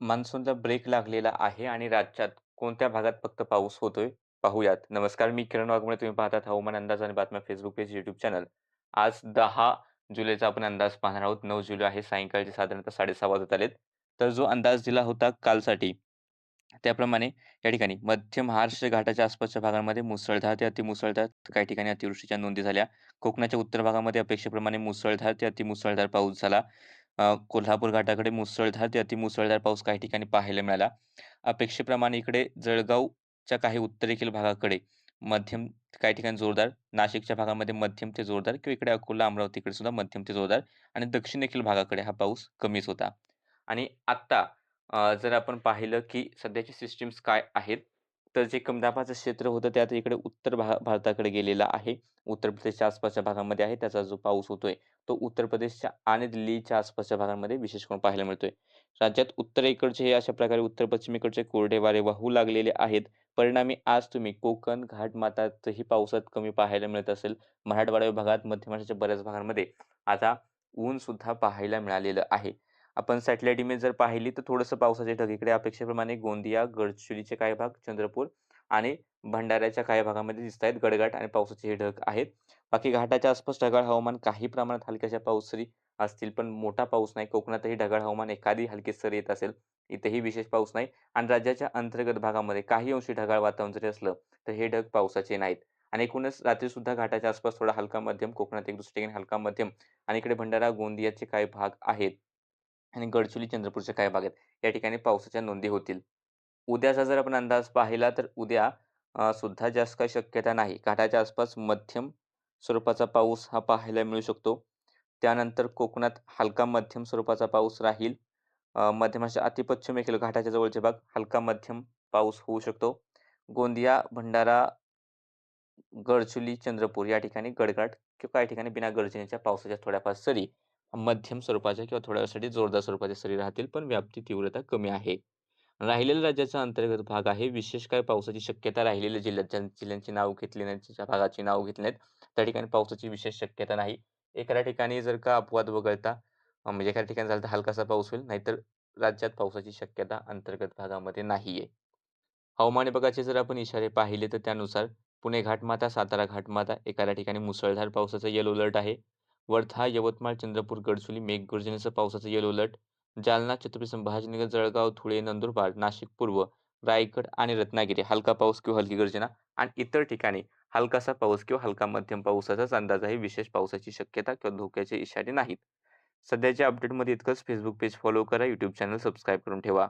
मान्सूनचा ब्रेक लागलेला आहे आणि राज्यात कोणत्या भागात फक्त पाऊस होतोय पाहूयात. नमस्कार, मी किरण वाघमोडे. तुम्ही पाहतात हवामान अंदाज आणि बातम्या फेसबुक पेज, यूट्यूब चॅनल. आज 10 जुलैचा आपण अंदाज पाहणार आहोत. 9 जुलै आहे, सायंकाळचे साधारणतः 6:30 वाजत आलेत. तर जो अंदाज दिला होता कालसाठी त्याप्रमाणे या ठिकाणी मध्य महाराष्ट्र घाटाच्या आसपासच्या भागांमध्ये मुसळधार ते अतिमुसळधार, तर काही ठिकाणी अतिवृष्टीच्या नोंदी झाल्या. कोकणाच्या उत्तर भागामध्ये अपेक्षेप्रमाणे मुसळधार ते अतिमुसळधार पाऊस झाला. कोल्हापूर घाटाकडे मुसळधार ते अतिमुसळधार पाऊस काही ठिकाणी पाहायला मिळाला. अपेक्षेप्रमाणे इकडे जळगावच्या काही उत्तरेकडील भागाकडे मध्यम, काही ठिकाणी जोरदार, नाशिकच्या भागामध्ये मध्यम ते जोरदार किंवा इकडे अकोला, अमरावतीकडे सुद्धा मध्यम ते जोरदार आणि दक्षिणेकडील भागाकडे हा पाऊस कमीच होता. आणि आत्ता जर आपण पाहिलं की सध्याची सिस्टम्स काय आहेत, तर जे कमी दाबाचं क्षेत्र होतं ते आता इकडे उत्तर भारताकडे गेलेलं आहे. उत्तर प्रदेशच्या आसपासच्या भागामध्ये आहे. त्याचा जो पाऊस होतोय, तो उत्तर प्रदेशच्या आणि दिल्लीच्या आसपासच्या भागांमध्ये विशेष करून पाहायला मिळतोय. राज्यात उत्तरेकडचे हे अशा प्रकारे उत्तर पश्चिमेकडचे कोरडे वारे वाहू लागलेले आहेत. परिणामी आज तुम्ही कोकण, घाटमाथ्यातही पावसात कमी पाहायला मिळत असेल. मराठवाडा विभागात, मध्य महाराष्ट्राच्या बऱ्याच भागांमध्ये आता ऊन सुद्धा पाहायला मिळालेलं आहे. आपण सॅटेलाईट इमेज जर पाहिली तर थोडंसं पावसाचे ढग इकडे अपेक्षेप्रमाणे गोंदिया, गडचिरोलीचे काही भाग, चंद्रपूर आणि भंडाऱ्याच्या काही भागामध्ये दिसतायत गडगड आणि पावसाचे हे ढग आहेत. बाकी घाटाच्या आसपास ढगाळ हवामान, काही प्रमाणात हलक्याशा पाऊस असतील, पण मोठा पाऊस नाही. कोकणातही ढगाळ हवामान, एखादी हलकी सर येत असेल. इथेही विशेष पाऊस नाही आणि राज्याच्या अंतर्गत भागामध्ये काही अंशी ढगाळ वातावरण जरी असलं, तर हे ढग पावसाचे नाहीत. आणि एकूणच रात्री सुद्धा घाटाच्या आसपास थोडा हलका मध्यम, कोकणात एक दुसऱ्या ठिकाणी हलका मध्यम आणि इकडे भंडारा, गोंदियाचे काही भाग आहेत आणि गडचिरोली, चंद्रपूरचे काही भाग आहेत. या ठिकाणी पावसाच्या नोंदी होतील. उद्याचा जर आपण अंदाज पाहिला तर उद्या सुद्धा जास्त काही शक्यता नाही. घाटाच्या आसपास मध्यम स्वरूपाचा पाऊस हा पाहायला मिळू शकतो. त्यानंतर कोकणात हलका मध्यम स्वरूपाचा पाऊस राहील. मध्य महाराष्ट्र अतिपश्चिमेकडील घाटाच्या जवळचे भाग हलका मध्यम पाऊस होऊ शकतो. गोंदिया, भंडारा, गडचिरोली, चंद्रपूर या ठिकाणी गडगडाट किंवा काही ठिकाणी बिना गर्जनेच्या पावसाच्या थोड्याफार सरी मध्यम स्वरूपाच्या किंवा थोड्या वेळासाठी जोरदार स्वरूपाच्या सरी राहतील, पण व्याप्ती तीव्रता कमी आहे. राहिलेल्या राज्याचा अंतर्गत भाग आहे. विशेष काही पावसाची शक्यता राहिलेल्या जिल्ह्यात, ज्या जिल्ह्यांची नाव घेतली नाहीत, ज्या भागाची नाव घेतली नाहीत, त्या ठिकाणी पावसाची विशेष शक्यता नाही. एखाद्या ठिकाणी जर का अपवाद वगळता म्हणजे एखाद्या ठिकाणी झालं तर हलकासा पाऊस होईल, नाहीतर राज्यात पावसाची शक्यता अंतर्गत भागामध्ये नाहीये. हवामान विभागाचे जर आपण इशारे पाहिले तर त्यानुसार पुणे घाटमाथा, सातारा घाटमाथा एखाद्या ठिकाणी मुसळधार पावसाचा येलो अलर्ट आहे. वर्धा, यवतमाळ, चंद्रपूर, गडचिरोली मेघगर्जनेसह पावसाचा येलो अलर्ट. जालना, छत्रपती संभाजीनगर, जळगाव, धुळे, नंदुरबार, नाशिक पूर्व, रायगड आणि रत्नागिरी हलका पाऊस किंवा हलकी गर्जना आणि इतर ठिकाणी हलकासा पाऊस किंवा हलका मध्यम पावसाचाच अंदाज आहे. विशेष पावसाची शक्यता किंवा धोक्याचे इशारे नाहीत. सध्याच्या अपडेटमध्ये इतकंच. फेसबुक पेज फॉलो करा, यूट्यूब चॅनल सबस्क्राईब करून ठेवा.